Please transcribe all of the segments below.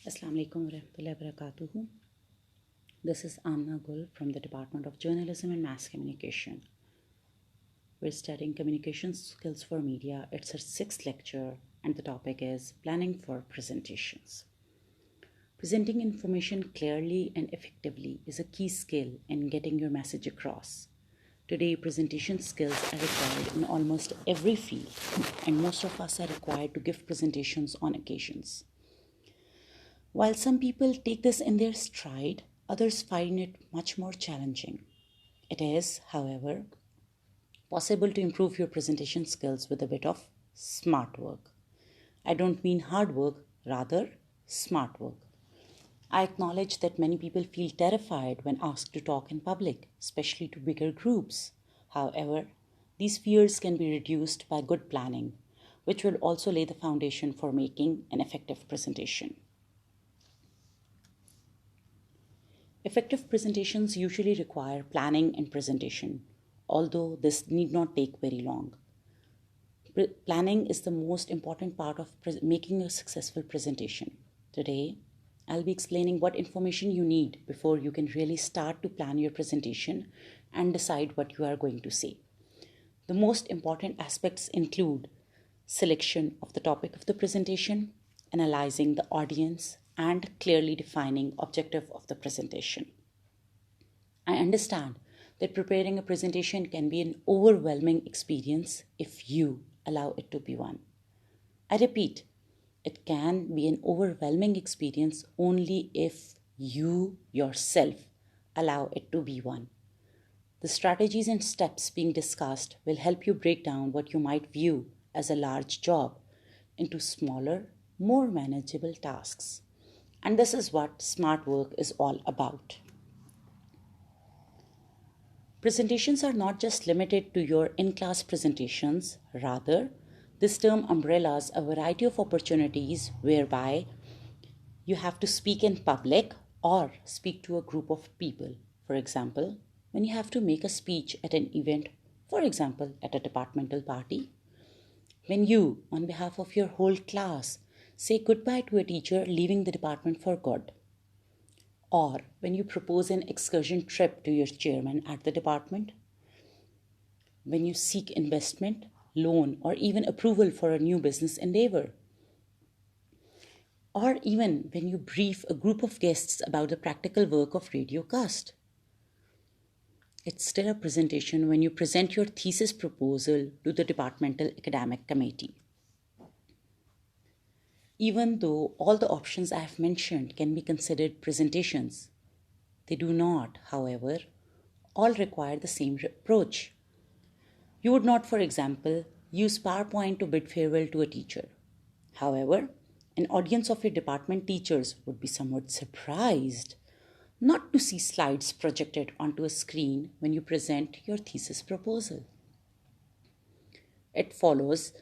Assalamu alaikum warahmatullahi wabarakatuh. This is Amna Gul from the Department of Journalism and Mass Communication. We're studying communication skills for media. It's our 6th lecture and the topic is planning for presentations. Presenting information clearly and effectively is a key skill in getting your message across. Today, presentation skills are required in almost every field, and most of us are required to give presentations on occasions. While some people take this in their stride, others find it much more challenging. It is, however, possible to improve your presentation skills with a bit of smart work. I don't mean hard work, rather smart work. I acknowledge that many people feel terrified when asked to talk in public, especially to bigger groups. However, these fears can be reduced by good planning, which will also lay the foundation for making an effective presentation. Effective presentations usually require planning and presentation, although this need not take very long. Planning is the most important part of making a successful presentation. Today, I'll be explaining what information you need before you can really start to plan your presentation and decide what you are going to say. The most important aspects include selection of the topic of the presentation, analyzing the audience, and clearly defining objective of the presentation. I understand that preparing a presentation can be an overwhelming experience if you allow it to be one. I repeat, it can be an overwhelming experience only if you yourself allow it to be one. The strategies and steps being discussed will help you break down what you might view as a large job into smaller, more manageable tasks. And this is what smart work is all about. Presentations are not just limited to your in-class presentations. Rather, this term umbrellas a variety of opportunities whereby you have to speak in public or speak to a group of people. For example, when you have to make a speech at an event, for example, at a departmental party. When you, on behalf of your whole class, say goodbye to a teacher leaving the department for good. Or when you propose an excursion trip to your chairman at the department. When you seek investment, loan, or even approval for a new business endeavor. Or even when you brief a group of guests about the practical work of radiocast. It's still a presentation when you present your thesis proposal to the departmental academic committee. Even though all the options I have mentioned can be considered presentations, they do not, however, all require the same approach. You would not, for example, use PowerPoint to bid farewell to a teacher. However, an audience of your department teachers would be somewhat surprised not to see slides projected onto a screen when you present your thesis proposal. It follows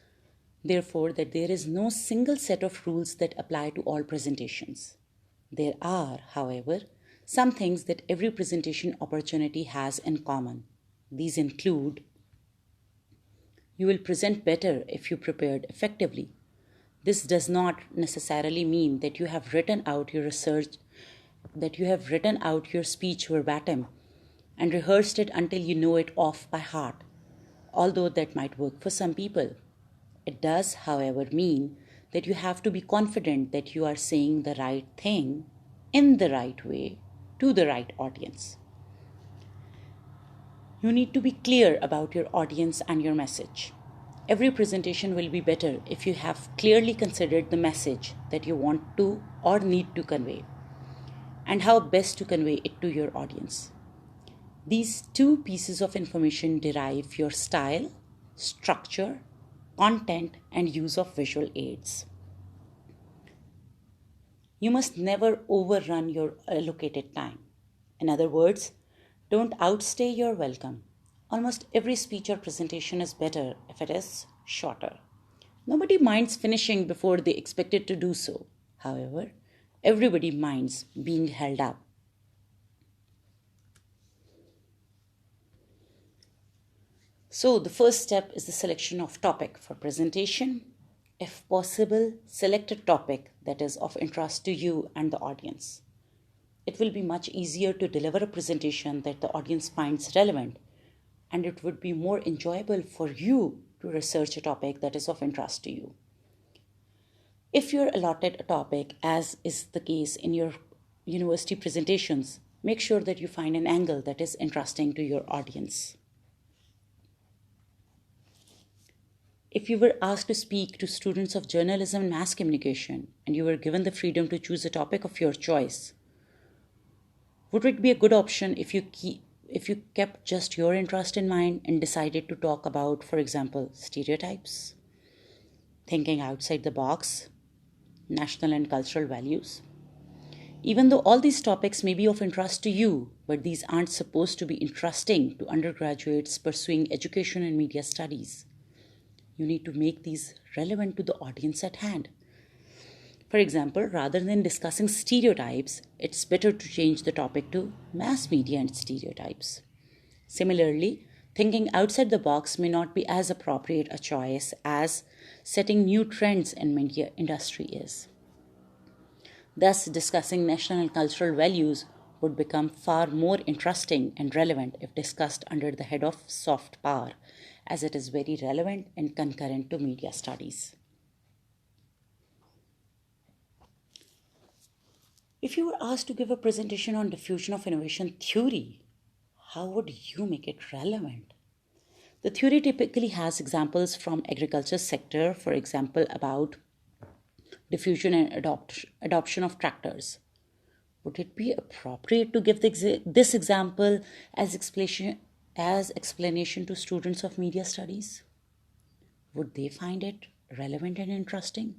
therefore, that there is no single set of rules that apply to all presentations. There are, however, some things that every presentation opportunity has in common. These include: you will present better if you prepared effectively. This does not necessarily mean that you have written out your speech verbatim and rehearsed it until you know it off by heart, although that might work for some people. It does, however, mean that you have to be confident that you are saying the right thing in the right way to the right audience. You need to be clear about your audience and your message. Every presentation will be better if you have clearly considered the message that you want to or need to convey and how best to convey it to your audience. These two pieces of information derive your style, structure, content, and use of visual aids. You must never overrun your allocated time. In other words, don't outstay your welcome. Almost every speech or presentation is better if it is shorter. Nobody minds finishing before they expected to do so. However, everybody minds being held up. So the first step is the selection of topic for presentation. If possible, select a topic that is of interest to you and the audience. It will be much easier to deliver a presentation that the audience finds relevant, and it would be more enjoyable for you to research a topic that is of interest to you. If you're allotted a topic, as is the case in your university presentations, make sure that you find an angle that is interesting to your audience. If you were asked to speak to students of journalism and mass communication, and you were given the freedom to choose a topic of your choice, would it be a good option if you kept just your interest in mind and decided to talk about, for example, stereotypes, thinking outside the box, national and cultural values? Even though all these topics may be of interest to you, but these aren't supposed to be interesting to undergraduates pursuing education and media studies. You need to make these relevant to the audience at hand. For example, rather than discussing stereotypes, it's better to change the topic to mass media and stereotypes. Similarly, thinking outside the box may not be as appropriate a choice as setting new trends in media industry is. Thus, discussing national and cultural values would become far more interesting and relevant if discussed under the head of soft power, as it is very relevant and concurrent to media studies. If you were asked to give a presentation on diffusion of innovation theory, how would you make it relevant? The theory typically has examples from agriculture sector, for example, about diffusion and adoption of tractors. Would it be appropriate to give this example as explanation to students of media studies? Would they find it relevant and interesting?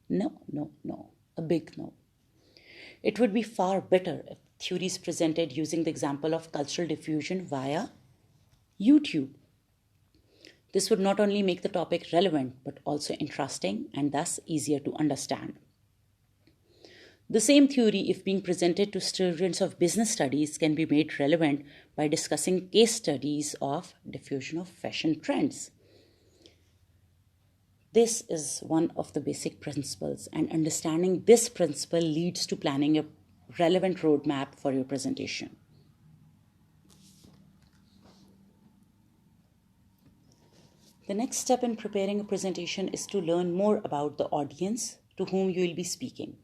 No. A big no. It would be far better if theories presented using the example of cultural diffusion via YouTube. This would not only make the topic relevant, but also interesting and thus easier to understand. The same theory, if being presented to students of business studies, can be made relevant by discussing case studies of diffusion of fashion trends. This is one of the basic principles, and understanding this principle leads to planning a relevant roadmap for your presentation. The next step in preparing a presentation is to learn more about the audience to whom you will be speaking.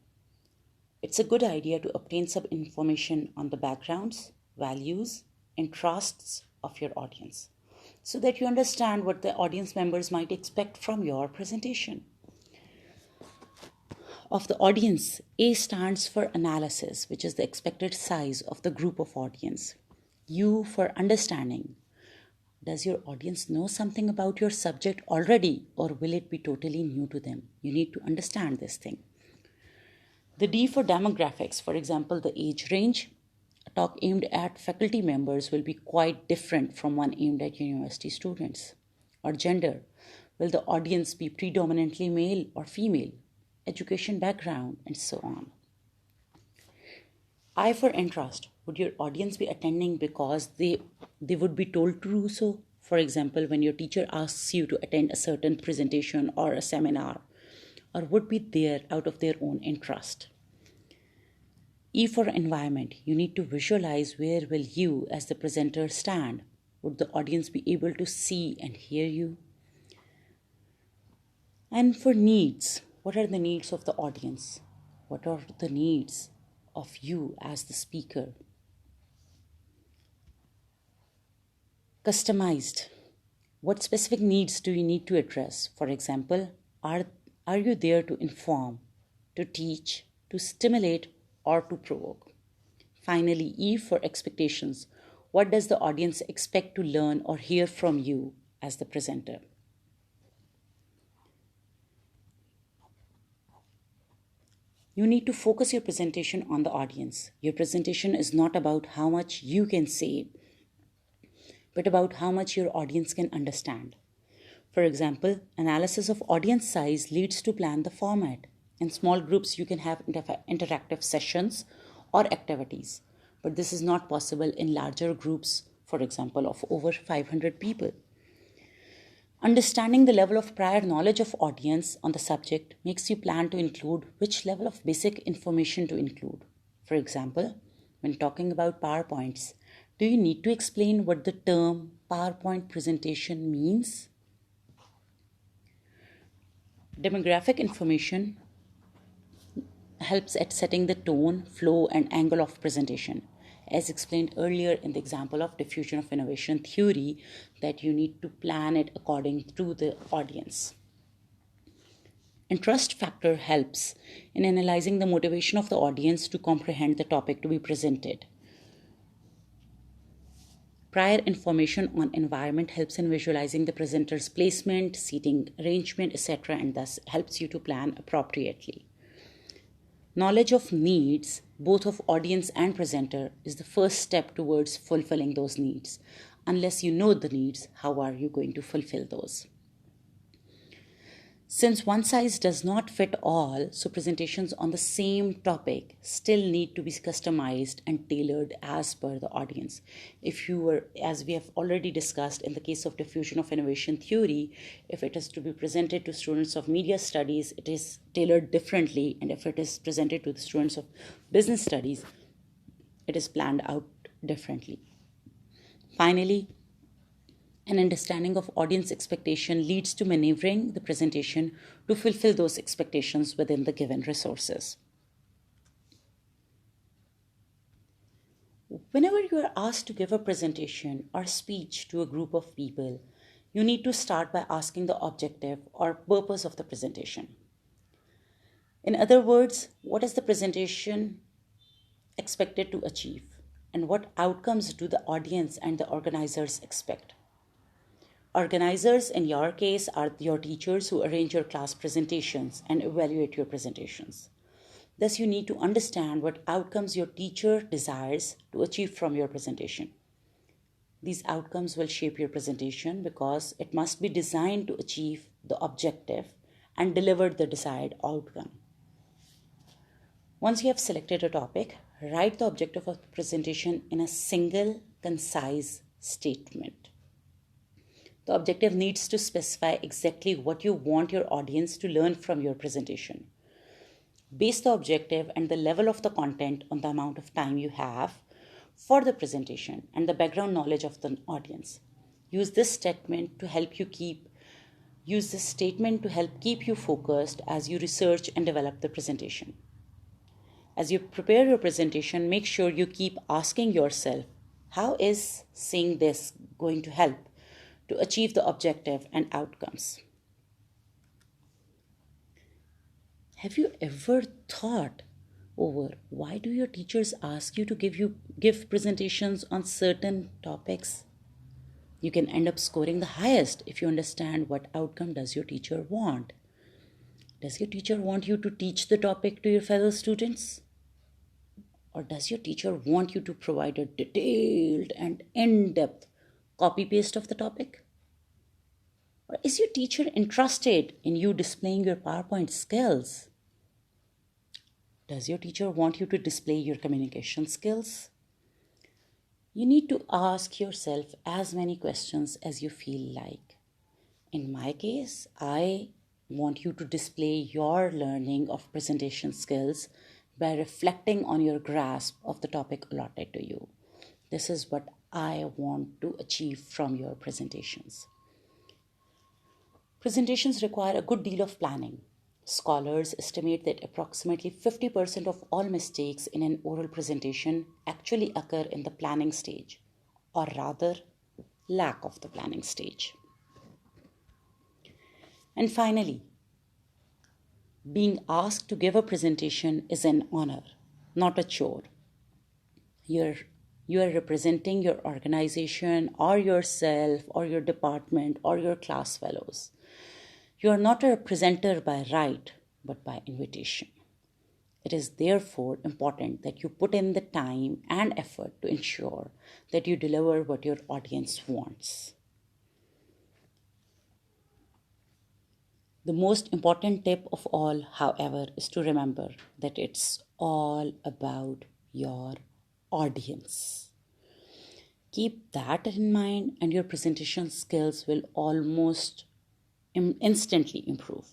It's a good idea to obtain some information on the backgrounds, values, interests of your audience, so that you understand what the audience members might expect from your presentation. Of the audience, A stands for analysis, which is the expected size of the group of audience. U for understanding. Does your audience know something about your subject already, or will it be totally new to them? You need to understand this thing. The D for demographics, for example, the age range. A talk aimed at faculty members will be quite different from one aimed at university students. Or gender. Will the audience be predominantly male or female? Education background, and so on. I for interest. Would your audience be attending because they would be told to do so? For example, when your teacher asks you to attend a certain presentation or a seminar, or would be there out of their own interest. E for environment. You need to visualize where will you as the presenter stand. Would the audience be able to see and hear you? And for needs. What are the needs of the audience? What are the needs of you as the speaker? Customized. What specific needs do you need to address? For example, are you there to inform, to teach, to stimulate, or to provoke? Finally, E for expectations. What does the audience expect to learn or hear from you as the presenter? You need to focus your presentation on the audience. Your presentation is not about how much you can say, but about how much your audience can understand. For example, analysis of audience size leads to plan the format. In small groups, you can have interactive sessions or activities, but this is not possible in larger groups, for example, of over 500 people. Understanding the level of prior knowledge of audience on the subject makes you plan to include which level of basic information to include. For example, when talking about PowerPoints, do you need to explain what the term PowerPoint presentation means? Demographic information helps at setting the tone, flow, and angle of presentation. As explained earlier in the example of diffusion of innovation theory, that you need to plan it according to the audience. Interest factor helps in analyzing the motivation of the audience to comprehend the topic to be presented. Prior information on environment helps in visualizing the presenter's placement, seating arrangement, etc., and thus helps you to plan appropriately. Knowledge of needs, both of audience and presenter, is the first step towards fulfilling those needs. Unless you know the needs, how are you going to fulfill those? Since one size does not fit all, so presentations on the same topic still need to be customized and tailored as per the audience. If you were, as we have already discussed in the case of diffusion of innovation theory, if it is to be presented to students of media studies, it is tailored differently, and if it is presented to the students of business studies, it is planned out differently. Finally, an understanding of audience expectation leads to maneuvering the presentation to fulfill those expectations within the given resources. Whenever you are asked to give a presentation or speech to a group of people, you need to start by asking the objective or purpose of the presentation. In other words, what is the presentation expected to achieve, and what outcomes do the audience and the organizers expect? Organizers, in your case, are your teachers who arrange your class presentations and evaluate your presentations. Thus, you need to understand what outcomes your teacher desires to achieve from your presentation. These outcomes will shape your presentation because it must be designed to achieve the objective and deliver the desired outcome. Once you have selected a topic, write the objective of the presentation in a single, concise statement. The objective needs to specify exactly what you want your audience to learn from your presentation. Base the objective and the level of the content on the amount of time you have for the presentation and the background knowledge of the audience. Use this statement to help keep you focused as you research and develop the presentation. As you prepare your presentation, make sure you keep asking yourself, how is saying this going to help to achieve the objective and outcomes? Have you ever thought over why do your teachers ask you to give presentations on certain topics? You can end up scoring the highest if you understand what outcome does your teacher want. Does your teacher want you to teach the topic to your fellow students? Or does your teacher want you to provide a detailed and in-depth copy-paste of the topic? Or is your teacher interested in you displaying your PowerPoint skills? Does your teacher want you to display your communication skills? You need to ask yourself as many questions as you feel like. In my case, I want you to display your learning of presentation skills by reflecting on your grasp of the topic allotted to you. This is what I want to achieve from your presentations. Presentations require a good deal of planning. Scholars estimate that approximately 50% of all mistakes in an oral presentation actually occur in the planning stage, or rather, lack of the planning stage. And finally, being asked to give a presentation is an honor, not a chore. You are representing your organization or yourself or your department or your class fellows. You are not a presenter by right, but by invitation. It is therefore important that you put in the time and effort to ensure that you deliver what your audience wants. The most important tip of all, however, is to remember that it's all about your audience. Keep that in mind and your presentation skills will almost instantly improve.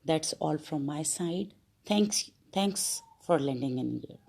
That's all from my side. Thanks for lending an ear.